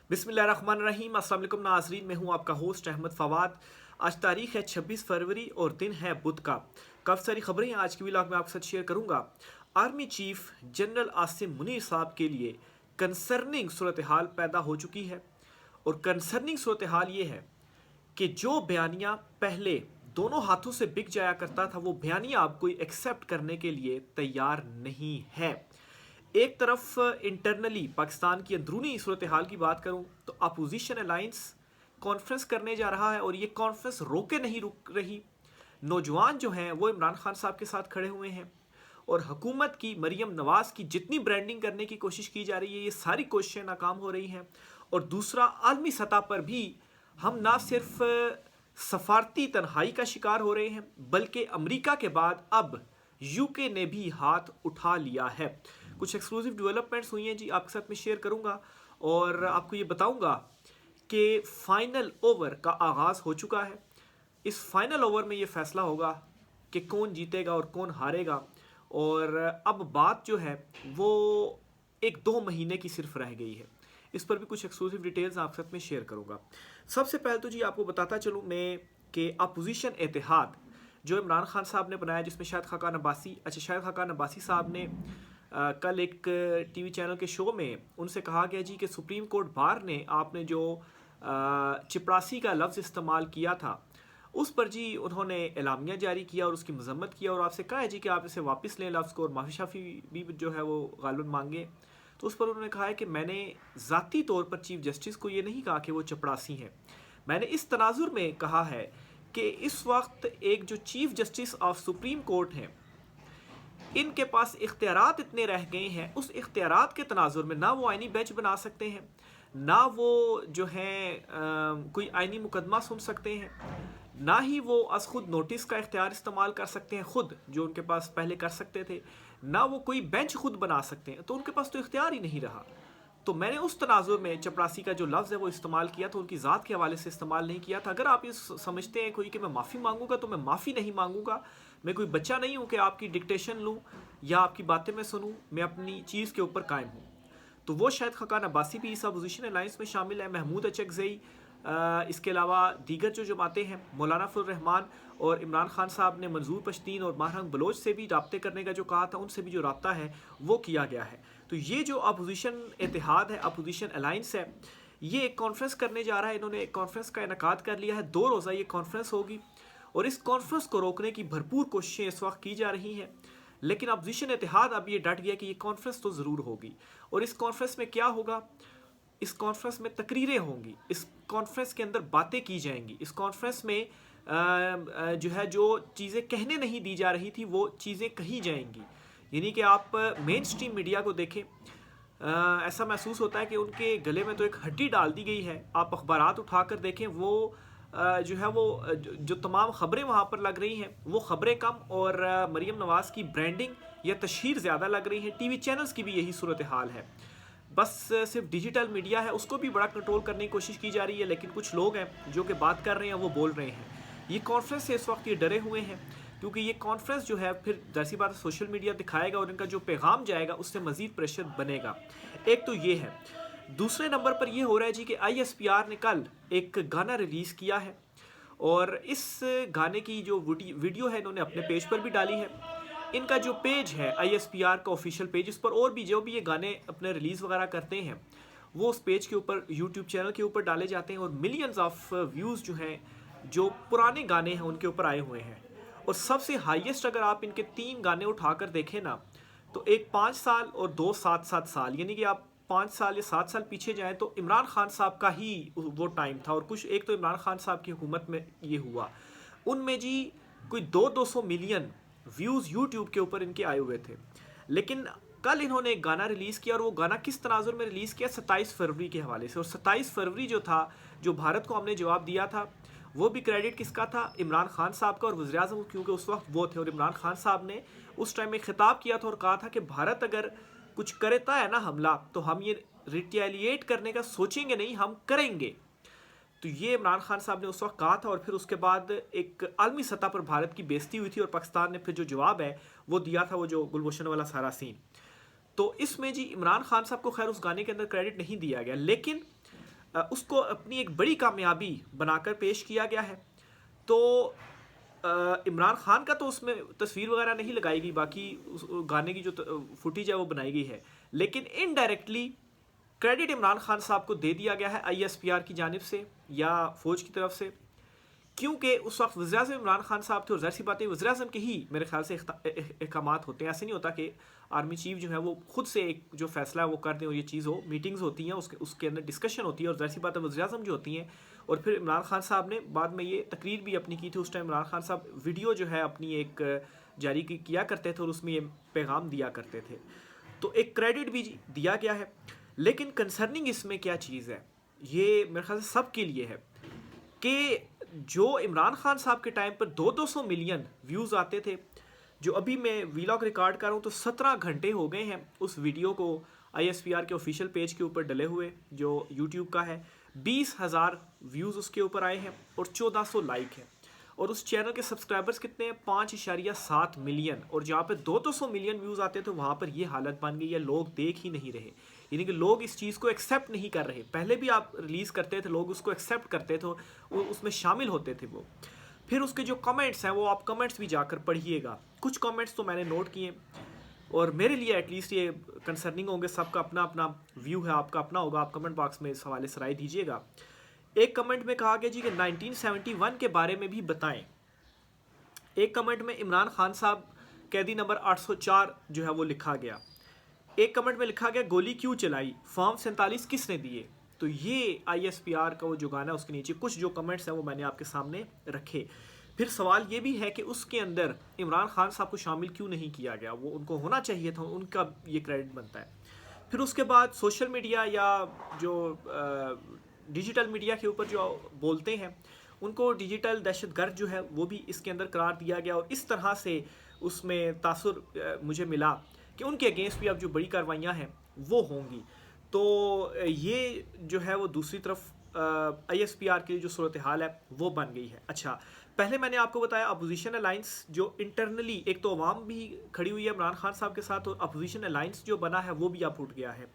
बिस्मिल्लाहिर्रहमानिर्रहीम। अस्सलाम वालेकुम नाज़रीन, मैं हूं आपका होस्ट अहमद फवाद। आज तारीख है 26 फरवरी और दिन है बुध का। काफ़ी सारी खबरें आज के व्लॉग में आपके साथ शेयर करूंगा। Army chief general Asim Munir साहब के लिए कंसर्निंग सूरत हाल पैदा हो चुकी है। और कंसर्निंग सूरत हाल ये है कि जो बयानिया पहले दोनों हाथों से बिक जाया करता था, वो बयानिया अब कोई एक्सेप्ट करने के लिए तैयार नहीं है। एक तरफ इंटरनली पाकिस्तान की अंदरूनी सूरत हाल की बात करूं तो अपोजिशन अलायंस कॉन्फ्रेंस करने जा रहा है और ये कॉन्फ्रेंस रोके नहीं रुक रही। नौजवान जो हैं वो इमरान खान साहब के साथ खड़े हुए हैं और हुकूमत की मरीम नवाज की जितनी ब्रांडिंग करने की कोशिश की जा रही है, ये सारी कोशिशें नाकाम हो रही हैं। और दूसरा, आलमी सतह पर भी हम ना सिर्फ सफारती तन्हाई का शिकार हो रहे हैं, बल्कि अमेरिका के बाद अब यूके ने भी हाथ उठा लिया है। कुछ एक्सक्लूसिव डेवलपमेंट्स हुई हैं जी, आपके साथ मैं शेयर करूंगा और आपको ये बताऊंगा कि फाइनल ओवर का आगाज़ हो चुका है। इस फाइनल ओवर में ये फैसला होगा कि कौन जीतेगा और कौन हारेगा। और अब बात जो है वो 1-2 महीने की सिर्फ रह गई है। इस पर भी कुछ एक्सक्लूसिव डिटेल्स आपके साथ में शेयर करूंगा। सबसे पहले तो जी आपको बताता चलूँ मैं कि अपोजिशन इत्तेहाद जो इमरान खान साहब ने बनाया, जिसमें शाहिद खाकान अब्बासी साहब ने कल एक टीवी चैनल के शो में उनसे कहा गया जी कि सुप्रीम कोर्ट बार ने आपने जो चिपरासी का लफ्ज़ इस्तेमाल किया था उस पर जी उन्होंने एलामिया जारी किया और उसकी मजम्मत किया और आपसे कहा है जी कि आप इसे वापस लें लफ्ज़ को और माफ़ी शाफ़ी भी जो है वो गालिबन मांगे। तो उस पर उन्होंने कहा है कि मैंने ज़ाती तौर पर चीफ जस्टिस को ये नहीं कहा कि वो चपरासी हैं। मैंने इस तनाजुर में कहा है कि इस वक्त एक जो chief justice of supreme court हैं, इनके पास इख्तियारात इतने रह गए हैं, उस इख्तियारात के तनाजुर में ना वो आइनी बेंच बना सकते हैं, ना वो जो है कोई आइनी मुकदमा सुन सकते हैं, ना ही वो अस खुद नोटिस का इख्तियार इस्तेमाल कर सकते हैं खुद, जो उनके पास पहले कर सकते थे, ना वो कोई बेंच खुद बना सकते हैं। तो उनके पास तो इख्तियार ही नहीं रहा। तो मैंने उस तनाजुर में चपरासी का जो लफ्ज़ है वो इस्तेमाल किया था, उनकी ज़ात के हवाले से इस्तेमाल नहीं किया था। अगर आप ये समझते हैं कोई कि मैं माफ़ी मांगूंगा तो मैं माफ़ी नहीं मांगूंगा। मैं कोई बच्चा नहीं हूँ कि आपकी डिक्टेशन लूँ या आपकी बातें मैं सुनूँ। मैं अपनी चीज़ के ऊपर कायम हूँ। तो वो शाहिद खाकान अब्बासी भी इस अपोजिशन अलायंस में शामिल है, महमूद अचकज़ई, इसके अलावा दीगर जो जमातें हैं, मौलाना फजल रहमान और इमरान खान साहब ने मंजूर पश्तीन और माहरंग बलोच से भी रब्ते करने का जो कहा था, उनसे भी जो रब्ता है वो किया गया है। तो ये जो अपोजिशन इत्तेहाद है, अपोजिशन अलायंस है, ये एक कॉन्फ्रेंस करने जा रहा है। इन्होंने एक कॉन्फ्रेंस का इनकाद कर लिया है, 2 रोज़ा ये कॉन्फ्रेंस होगी और इस कॉन्फ्रेंस को रोकने की भरपूर कोशिशें इस वक्त की जा रही हैं। लेकिन अपोजिशन इत्तेहाद अब ये डट गया कि ये कॉन्फ्रेंस तो ज़रूर होगी। और इस कॉन्फ्रेंस में क्या होगा? इस कॉन्फ्रेंस में तकरीरें होंगी, इस कॉन्फ्रेंस के अंदर बातें की जाएंगी, इस कॉन्फ्रेंस में जो है जो चीज़ें कहने नहीं दी जा रही थी वो चीज़ें कही जाएंगी। यानी कि आप मेन स्ट्रीम मीडिया को देखें, ऐसा महसूस होता है कि उनके गले में तो एक हड्डी डाल दी गई है। आप अखबारात उठाकर देखें, वो जो है वो जो तमाम ख़बरें वहाँ पर लग रही हैं वो ख़बरें कम और मरीम नवाज़ की ब्रांडिंग या तशहीर ज़्यादा लग रही है। टीवी चैनल्स की भी यही सूरत हाल है। बस सिर्फ डिजिटल मीडिया है, उसको भी बड़ा कंट्रोल करने की कोशिश की जा रही है। लेकिन कुछ लोग हैं जो कि बात कर रहे हैं, वो बोल रहे हैं। ये कॉन्फ्रेंस से इस वक्त ये डरे हुए हैं क्योंकि ये कॉन्फ्रेंस जो है फिर जैसी बात सोशल मीडिया दिखाएगा और इनका जो पैगाम जाएगा उससे मज़ीद प्रेशर बनेगा। एक तो ये है। दूसरे नंबर पर यह हो रहा है जी कि ISPR ने कल एक गाना रिलीज़ किया है और इस गाने की जो वीडियो है इन्होंने अपने पेज पर भी डाली है। इनका जो पेज है ISPR का ऑफिशियल पेज, इस पर और भी जो भी ये गाने अपने रिलीज़ वगैरह करते हैं वो उस पेज के ऊपर यूट्यूब चैनल के ऊपर डाले जाते हैं और मिलियंस ऑफ व्यूज़ जो हैं जो पुराने गाने हैं उनके ऊपर आए हुए हैं। और सबसे हाईएस्ट अगर आप इनके 3 गाने उठाकर देखें ना, तो एक 5 साल और 2 7-7 साल, यानी कि आप 5 साल या 7 साल पीछे जाएं तो इमरान खान साहब का ही वो टाइम था। और कुछ एक तो इमरान खान साहब की हुकूमत में ये हुआ, उनमें जी कोई 200 मिलियन व्यूज़ यूट्यूब के ऊपर इनके आए हुए थे। लेकिन कल इन्होंने एक गाना रिलीज़ किया और वो गाना किस तनाजुर में रिलीज़ किया? 27 फरवरी के हवाले से। और 27 फरवरी जो था, जो भारत को हमने जवाब दिया था, वो भी क्रेडिट किसका था? इमरान खान साहब का और वज़ीर आज़म, क्योंकि उस वक्त वो थे। और इमरान खान साहब ने उस टाइम में खिताब किया था और कहा था कि भारत अगर कुछ करता है ना हमला, तो हम ये रिटेलिएट करने का सोचेंगे नहीं, हम करेंगे। तो ये इमरान खान साहब ने उस वक्त कहा था और फिर उसके बाद एक आलमी सतह पर भारत की बेइज्जती हुई थी और पाकिस्तान ने फिर जो जवाब है वो दिया था, वो जो गुलभूषण वाला सारा सीन। तो इसमें जी इमरान खान साहब को खैर उस गाने के अंदर क्रेडिट नहीं दिया गया। लेकिन उसको अपनी एक बड़ी कामयाबी बनाकर पेश किया गया है। तो इमरान खान का तो उसमें तस्वीर वगैरह नहीं लगाई गई, बाकी उस गाने की जो फुटेज है वो बनाई गई है, लेकिन इनडायरेक्टली क्रेडिट इमरान खान साहब को दे दिया गया है ISPR की जानिब से या फौज की तरफ से, क्योंकि उस वक्त वज़ीर-ए-आज़म इमरान खान साहब थे और ज़ाहिर सी बात है वज़ीर-ए-आज़म के ही मेरे ख्याल से अहकामात होते हैं। ऐसे नहीं होता कि आर्मी चीफ जो है वो खुद से एक जो फैसला है वो कर दें और ये चीज़ हो। मीटिंग्स होती हैं, उसके अंदर डिस्कशन होती है और ज़ाहिर सी बात है वज़ीर-ए-आज़म जो होती हैं। और फिर इमरान खान साहब ने बाद में ये तकरीर भी अपनी की थी। उस टाइम इमरान खान साहब वीडियो जो है अपनी एक जारी किया करते थे और उसमें ये पैगाम दिया करते थे, तो एक क्रेडिट भी दिया गया है। लेकिन कंसर्निंग इसमें क्या चीज़ है, ये मेरे ख्याल से सबके लिए है कि जो इमरान खान साहब के टाइम पर 200 मिलियन व्यूज़ आते थे, जो अभी मैं वीलॉग रिकॉर्ड कर रहा हूँ तो 17 घंटे हो गए हैं उस वीडियो को ISPR के ऑफिशियल पेज के ऊपर डले हुए जो यूट्यूब का है। 20,000 व्यूज़ उसके ऊपर आए हैं और 1400 लाइक है। और उस चैनल के सब्सक्राइबर्स कितने हैं? 5.7 मिलियन। और जहाँ पे 200 मिलियन व्यूज़ आते थे वहाँ पर ये हालत बन गई है, लोग देख ही नहीं रहे, यानी कि लोग इस चीज़ को एक्सेप्ट नहीं कर रहे। पहले भी आप रिलीज़ करते थे, लोग उसको एक्सेप्ट करते थे, वो उसमें शामिल होते थे वो। फिर उसके जो कमेंट्स हैं वो आप कमेंट्स भी जाकर पढ़िएगा। कुछ कमेंट्स तो मैंने नोट किए और मेरे लिए एटलीस्ट ये कंसर्निंग होंगे। सबका अपना अपना व्यू है, आपका अपना होगा, आप कमेंट बॉक्स में इस हवाले से राय दीजिएगा। एक कमेंट में कहा गया जी कि 1971 के बारे में भी बताएं। एक कमेंट में इमरान खान साहब कैदी नंबर 804 जो है वो लिखा गया। एक कमेंट में लिखा गया गोली क्यों चलाई, फॉर्म 47 किसने दिए। तो ये ISPR का वो जो गाना है उसके नीचे कुछ जो कमेंट्स हैं वो मैंने आपके सामने रखे। फिर सवाल ये भी है कि उसके अंदर इमरान खान साहब को शामिल क्यों नहीं किया गया, वो उनको होना चाहिए था, उनका ये क्रेडिट बनता है। फिर उसके बाद सोशल मीडिया या जो डिजिटल मीडिया के ऊपर जो बोलते हैं उनको डिजिटल दहशतगर्द जो है वो भी इसके अंदर करार दिया गया। और इस तरह से उसमें तासुर मुझे मिला कि उनके अगेंस्ट भी अब जो बड़ी कार्रवाइयाँ हैं वो होंगी। तो ये जो है वो दूसरी तरफ ISPR की जो सूरत हाल है वो बन गई है। अच्छा, पहले मैंने आपको बताया अपोजिशन अलाइंस जो इंटरनली एक तो अवाम भी खड़ी हुई है इमरान खान साहब के साथ और अपोजिशन अलाइंस जो बना है वो भी अब उठ गया है।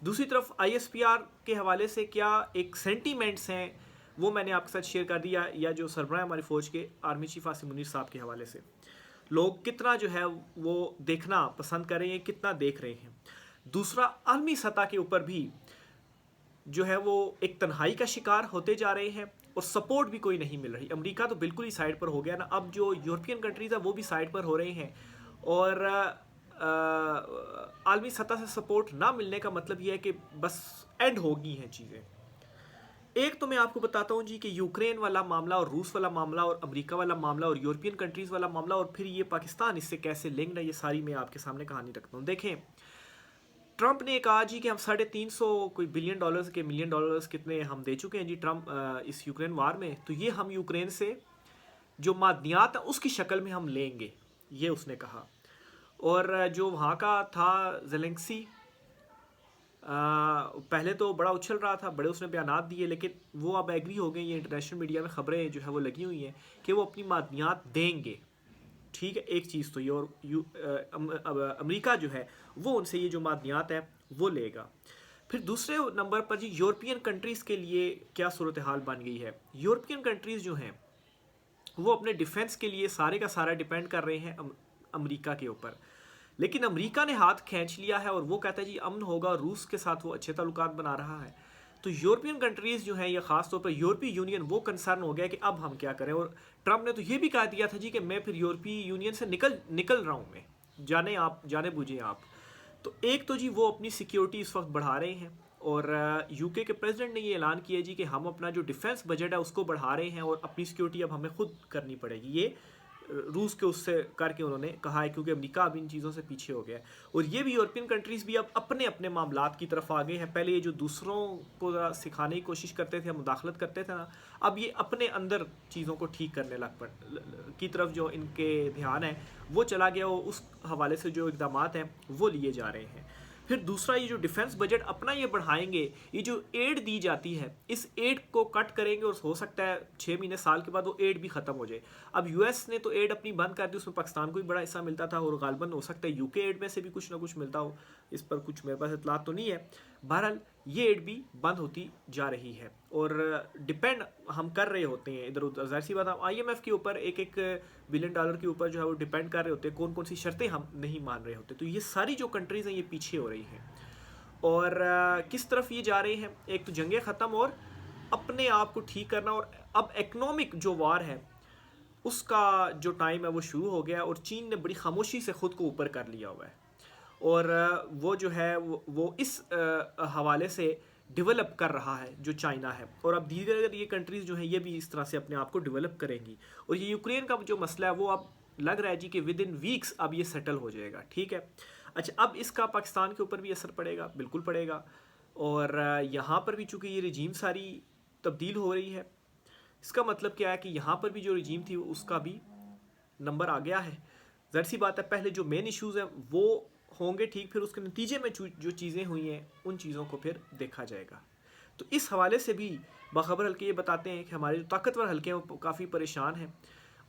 दूसरी तरफ ISPR के हवाले से क्या एक सेंटीमेंट्स हैं वो मैंने आपके साथ शेयर कर दिया, या जो सरबराह हमारी फ़ौज के आर्मी चीफ आसिम मुनीर साहब के हवाले से लोग कितना जो है वो देखना पसंद कर रहे हैं, कितना देख रहे हैं। दूसरा, आलमी सतह के ऊपर भी जो है वो एक तन्हाई का शिकार होते जा रहे हैं और सपोर्ट भी कोई नहीं मिल रही। अमेरिका तो बिल्कुल ही साइड पर हो गया ना, अब जो यूरोपियन कंट्रीज़ है वो भी साइड पर हो रहे हैं। और आलमी सतह से सपोर्ट ना मिलने का मतलब ये है कि बस एंड हो गई हैं चीज़ें। एक तो मैं आपको बताता हूँ जी कि यूक्रेन वाला मामला और रूस वाला मामला और अमेरिका वाला मामला और यूरोपियन कंट्रीज़ वाला मामला और फिर ये पाकिस्तान इससे कैसे लिंक्ड है, ये सारी मैं आपके सामने कहानी रखता हूँ। देखें, ट्रंप ने कहा जी कि हम 350 कोई बिलियन डॉलर्स के मिलियन डॉलर्स कितने हम दे चुके हैं जी ट्रंप इस यूक्रेन वार में, तो ये हम यूक्रेन से जो मादनियात है उसकी शक्ल में हम लेंगे, ये उसने कहा। और जो वहाँ का था ज़ेलेंस्की, पहले तो बड़ा उछल रहा था, बड़े उसने बयानात दिए, लेकिन वो अब एग्री हो गए। ये इंटरनेशनल मीडिया में खबरें जो है वो लगी हुई हैं कि वो अपनी मादनियात देंगे। ठीक है, एक चीज़ तो ये। और अमेरिका जो है वो उनसे ये जो मादनियात है वो लेगा। फिर दूसरे नंबर पर जी यूरोपियन कंट्रीज़ के लिए क्या सूरत हाल बन गई है। यूरोपियन कंट्रीज़ जो हैं वो अपने डिफेंस के लिए सारे का सारा डिपेंड कर रहे हैं अमेरिका के ऊपर, लेकिन अमेरिका ने हाथ खींच लिया है और वो कहता है जी अमन होगा, रूस के साथ वो अच्छे ताल्लुकात बना रहा है। तो यूरोपियन कंट्रीज़ जो हैं या ख़ास तौर पर यूरोपीय यूनियन वो कंसर्न हो गया कि अब हम क्या करें। और ट्रंप ने तो ये भी कह दिया था जी कि मैं फिर यूरोपीय यूनियन से निकल रहा हूँ, मैं जाने बूझे आप। तो एक तो जी वो अपनी सिक्योरिटी इस वक्त बढ़ा रहे हैं और UK के प्रेसिडेंट ने ये ऐलान किया जी कि हम अपना जो डिफेंस बजट है उसको बढ़ा रहे हैं और अपनी सिक्योरिटी अब हमें खुद करनी पड़ेगी। ये रूस के उससे करके उन्होंने कहा है, क्योंकि अमेरिका अब इन चीज़ों से पीछे हो गया है। और ये भी यूरोपियन कंट्रीज़ भी अब अपने अपने मामलात की तरफ आ गए हैं। पहले ये जो दूसरों को सिखाने की कोशिश करते थे, मुदाखलत करते थे ना, अब ये अपने अंदर चीज़ों को ठीक करने की तरफ जो इनके ध्यान है वो चला गया। उस हवाले से जो इक़दाम हैं वो लिए जा रहे हैं। फिर दूसरा, ये जो डिफेंस बजट अपना ये बढ़ाएंगे, ये जो एड दी जाती है इस एड को कट करेंगे और हो सकता है 6 महीने साल के बाद वो एड भी ख़त्म हो जाए। अब US ने तो एड अपनी बंद कर दी, उसमें पाकिस्तान को भी बड़ा हिस्सा मिलता था और गालबन हो सकता है UK एड में से भी कुछ ना कुछ मिलता हो, इस पर कुछ मेरे पास इतलात तो नहीं है। बहरहाल ये एड भी बंद होती जा रही है और डिपेंड हम कर रहे होते हैं इधर उधर। जाहिर सी बात, हम IMF के ऊपर $1-1 बिलियन के ऊपर जो है वो डिपेंड कर रहे होते हैं, कौन कौन सी शर्तें हम नहीं मान रहे होते। तो ये सारी जो कंट्रीज़ हैं ये पीछे हो रही हैं और किस तरफ ये जा रहे हैं, एक तो जंगें ख़त्म और अपने आप को ठीक करना, और अब इकनॉमिक जो वार है उसका जो टाइम है वो शुरू हो गया और चीन ने बड़ी खामोशी से ख़ुद को ऊपर कर लिया हुआ है और वो जो है वो इस हवाले से डेवलप कर रहा है जो चाइना है, और अब धीरे धीरे ये कंट्रीज़ जो हैं ये भी इस तरह से अपने आप को डेवलप करेंगी। और ये यूक्रेन का जो मसला है वो अब लग रहा है जी कि विद इन वीक्स अब ये सेटल हो जाएगा, ठीक है। अच्छा, अब इसका पाकिस्तान के ऊपर भी असर पड़ेगा, बिल्कुल पड़ेगा। और यहाँ पर भी चूँकि ये रजीम सारी तब्दील हो रही है, इसका मतलब क्या है कि यहाँ पर भी जो रजीम थी उसका भी नंबर आ गया है। ज़ाहिर सी बात है, पहले जो मेन इश्यूज़ हैं वो होंगे ठीक, फिर उसके नतीजे में जो चीज़ें हुई हैं उन चीज़ों को फिर देखा जाएगा। तो इस हवाले से भी बाखबर हल्के ये बताते हैं कि हमारे जो ताकतवर हल्के हैं वो काफ़ी परेशान हैं,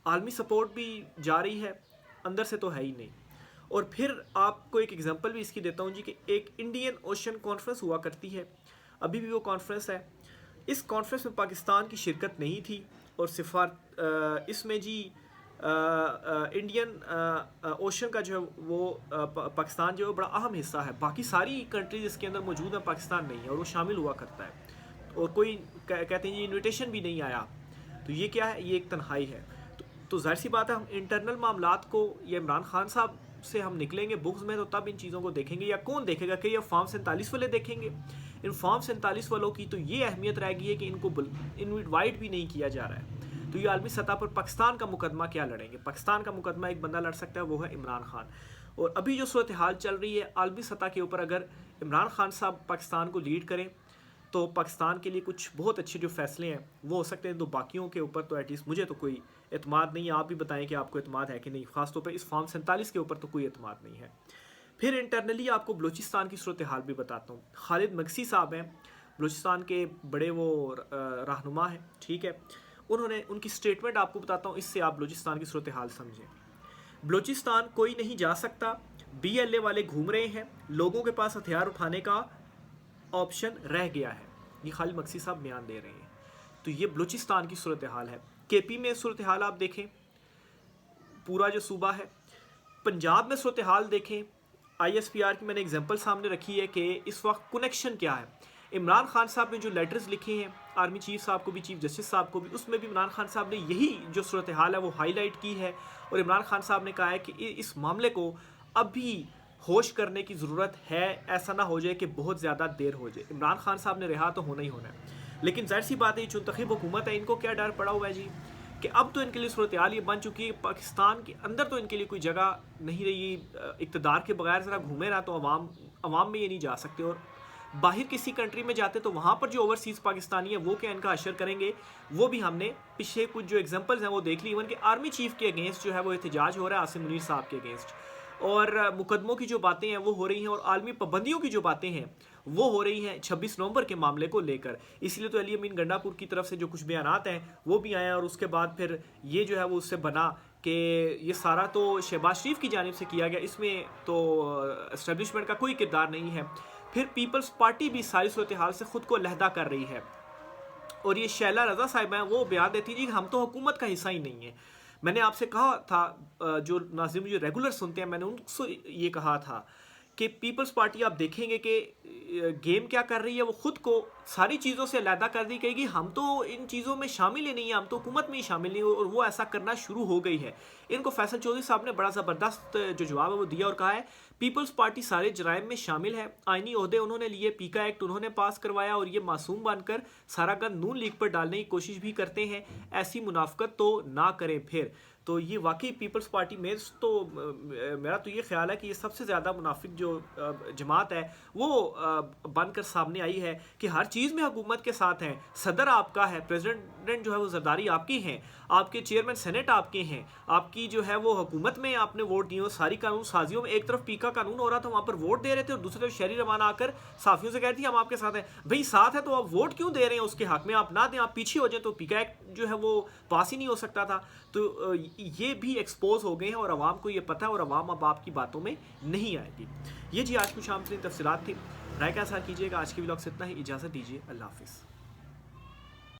आलमी सपोर्ट भी जा रही है, अंदर से तो है ही नहीं। और फिर आपको एक एग्जांपल भी इसकी देता हूँ जी कि एक इंडियन ओशन कॉन्फ्रेंस हुआ करती है, अभी भी वो कॉन्फ्रेंस है। इस कॉन्फ्रेंस में पाकिस्तान की शिरकत नहीं थी और इसमें जी इंडियन ओशन का जो है वो पाकिस्तान जो है बड़ा अहम हिस्सा है। बाकी सारी कंट्रीज इसके अंदर मौजूद है, पाकिस्तान नहीं है, और वो शामिल हुआ करता है और कोई कहते हैं जी इन्विटेशन भी नहीं आया। तो ये क्या है, ये एक तन्हाई है। तो जाहिर सी बात है, हम इंटरनल मामलात को ये इमरान खान साहब से हम निकलेंगे बुक्स में तो तब इन चीज़ों को देखेंगे, या कौन देखेगा कि ये फॉर्म 47 वाले देखेंगे। इन फॉर्म 47 वालों की तो ये अहमियत रह गई है कि इनको इनवाइट भी नहीं किया जा रहा है। तो ये आलमी सतह पर पाकिस्तान का मुकदमा क्या लड़ेंगे? पाकिस्तान का मुकदमा एक बंदा लड़ सकता है, वो है इमरान खान। और अभी जो सूरत हाल चल रही है आलमी सतह के ऊपर, अगर इमरान खान साहब पाकिस्तान को लीड करें तो पाकिस्तान के लिए कुछ बहुत अच्छे जो फैसले हैं वो हो सकते हैं। तो बाकियों के ऊपर तो एटलीस्ट मुझे तो कोई एतमाद नहीं है। आप भी बताएं कि आपको एतमाद है कि नहीं, खासतौर पर इस फॉर्म 47 के ऊपर तो कोई एतमाद नहीं है। फिर इंटरनली आपको बलूचिस्तान की सूरत हाल भी बताता हूँ। खालिद मकसी साहब हैं, बलूचिस्तान के बड़े वो रहनुमा हैं, ठीक है। उनकी स्टेटमेंट आपको बताता हूँ, इससे आप बलूचिस्तान की सूरत हाल समझें। बलूचिस्तान कोई नहीं जा सकता, BLA वाले घूम रहे हैं, लोगों के पास हथियार उठाने का ऑप्शन रह गया है। ये खालिद मकसी साहब बयान दे रहे हैं। तो ये बलूचिस्तान की सूरत हाल है। KP में सूरत हाल आप देखें, पूरा जो सूबा है। पंजाब में सूरत हाल देखें, ISPR की मैंने एग्जांपल सामने रखी है कि इस वक्त कनेक्शन क्या है। इमरान खान साहब ने जो लेटर्स लिखे हैं आर्मी चीफ साहब को भी, चीफ जस्टिस साहब को भी, उसमें भी इमरान खान साहब ने यही जो सूरत हाल है वो हाईलाइट की है। और इमरान खान साहब ने कहा है कि इस मामले को अभी होश करने की ज़रूरत है, ऐसा ना हो जाए कि बहुत ज़्यादा देर हो जाए। इमरान खान साहब ने रहा तो होना ही होना है, लेकिन जाहिर सी बात है चुनतखब हुकूमत है, इनको क्या डर पड़ा हुआ है जी कि अब तो इनके लिए सूरत हाल ये बन चुकी है, पाकिस्तान के अंदर तो इनके लिए कोई जगह नहीं रही। इक़्तिदार के बगैर ज़रा घूमे ना तो अवाम में ये नहीं जा सकते, और बाहर किसी कंट्री में जाते तो वहाँ पर जो ओवरसीज़ पाकिस्तानी है वो क्या इनका अशर करेंगे। वो भी हमने पिछले कुछ जो एग्जांपल्स हैं वो देख ली। इवन के आर्मी चीफ के अगेंस्ट जो है वो एहतजाज हो रहा है आसिम मुनीर साहब के अगेंस्ट, और मुकदमों की जो बातें हैं वो हो रही हैं, और आलमी पाबंदियों की जो बातें हैं वो हो रही हैं 26 नवंबर के मामले को लेकर। इसलिए तो अली अमीन गंडापुर की तरफ से जो कुछ बयानात हैं वो भी आए, और उसके बाद फिर ये जो है वो उससे बना कि ये सारा तो शहबाज शरीफ की जानिब से किया गया, इसमें तो एस्टेब्लिशमेंट का कोई किरदार नहीं है। फिर पीपल्स पार्टी भी सारी सूरत हाल से ख़ुद को अलहदा कर रही है, और ये शैला रज़ा साहिबा हैं वो बयान देती जी हम तो हुकूमत का हिस्सा ही नहीं है। मैंने आपसे कहा था, जो नाज़रीन मुझे रेगुलर सुनते हैं, मैंने उनसे ये कहा था कि पीपल्स पार्टी आप देखेंगे कि गेम क्या कर रही है, वो ख़ुद को सारी चीज़ों से अलहदा कर दी, कहेगी हम तो इन चीज़ों में शामिल ही नहीं है, हम तो हुकूमत में ही शामिल नहीं, और वो ऐसा करना शुरू हो गई है। इनको फैसल चौधरी साहब ने बड़ा ज़बरदस्त जो जवाब है वो दिया और कहा है पीपल्स पार्टी सारे जराइम में शामिल है, आइनी ओहदे उन्होंने लिए, पीका एक्ट उन्होंने पास करवाया, और ये मासूम बनकर सारा गंद नून लीग पर डालने की कोशिश भी करते हैं। ऐसी मुनाफकत तो ना करें फिर। तो ये वाकई पीपल्स पार्टी में तो मेरा तो ये ख्याल है कि ये सबसे ज़्यादा मुनाफिक जो जमात है वो बनकर सामने आई है कि हर चीज़ में हुकूमत के साथ हैं। सदर आपका है, प्रेसिडेंट जो है वो जरदारी आपकी हैं, आपके चेयरमैन सेनेट आपके हैं, आपकी जो है वो हुकूमत में आपने वोट दिए। सारी कानून साजियों में एक तरफ पीका कानून हो रहा था, वहाँ पर वोट दे रहे थे, और दूसरी तरफ शहरी रवाना आकर साफियों से कहती है हम आपके साथ हैं। भाई साथ है तो आप वोट क्यों दे रहे हैं, उसके हक में आप ना दें, आप पीछे हो जाए तो पीका एक्ट जो है वो पास ही नहीं हो सकता था। तो ये भी एक्सपोज हो गए हैं, और आवाम को ये पता है, और आवाम अब आपकी बातों में नहीं आएगी। ये जी आज कुछ आम तरीन तफसीलात थी। राय का साथ कीजिएगा। आज के व्लॉग से इतना ही, इजाज़त दीजिए, अल्लाह हाफिज़।